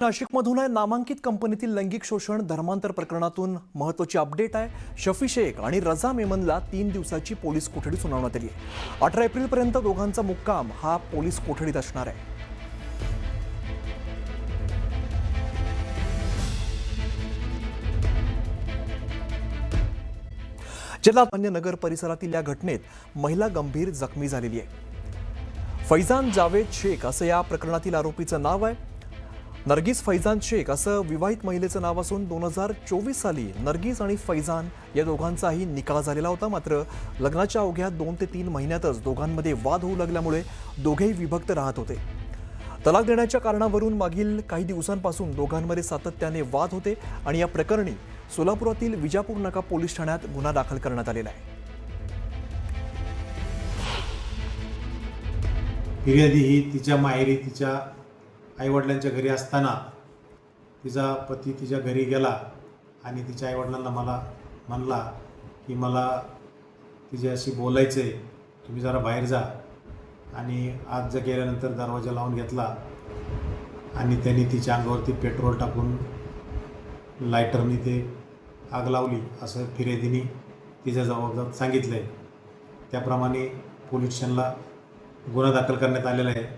नाशिकमधून नामांकित कंपनीतील लैंगिक शोषण धर्मांतर प्रकरणातून महत्त्वाची अपडेट आहे। शफी शेख आणि रजा मेमनला 3 दिवसाची पोलीस कोठडी सुनावण्यात आली आहे। 18 एप्रिलपर्यंत दोघांचा मुक्काम हा पोलीस कोठडीत असणार आहे। जलालमान्य नगर परिसरातील या घटनेत महिला गंभीर जखमी झालेली आहे। फैजान जावेद शेख असं या प्रकरणातील आरोपीचं नाव आहे। नरगिस फैजान शेख असं विवाहित महिलेचं नाव असून 2024 साली नरगिस आणि फैजान या दोघांचाही निकाह झालेला होता। मात्र लग्नाच्या अवघ्या 2 ते 3 महिन्यातच दोघांमध्ये वाद होऊ लागल्यामुळे दोघेही विभक्त राहत होते। तलाक देण्याच्या कारणावरून मागील काही दिवसांपासून दोघांमध्ये सातत्याने वाद होते आणि या प्रकरणी सोलापुरातील विजापूर नाका पोलीस ठाण्यात गुन्हा दाखल करण्यात आलेला आहे। फिर्यादी ही तिच्या माहेरी तिच्या आईवडिलांच्या घरी असताना तिचा पती तिच्या घरी गेला आणि तिच्या आईवडिलांना म्हणला की मला तिच्याशी बोलायचं आहे, तुम्ही जरा बाहेर जा। आणि आज गेल्यानंतर दरवाजा लावून घेतला आणि त्यांनी तिच्या अंगावरती पेट्रोल टाकून लायटरने ते आग लावली असं फिर्यादीने तिच्या जबाबदारीत सांगितलं आहे। त्याप्रमाणे पोलीस स्टेशनला गुन्हा दाखल करण्यात आलेला आहे।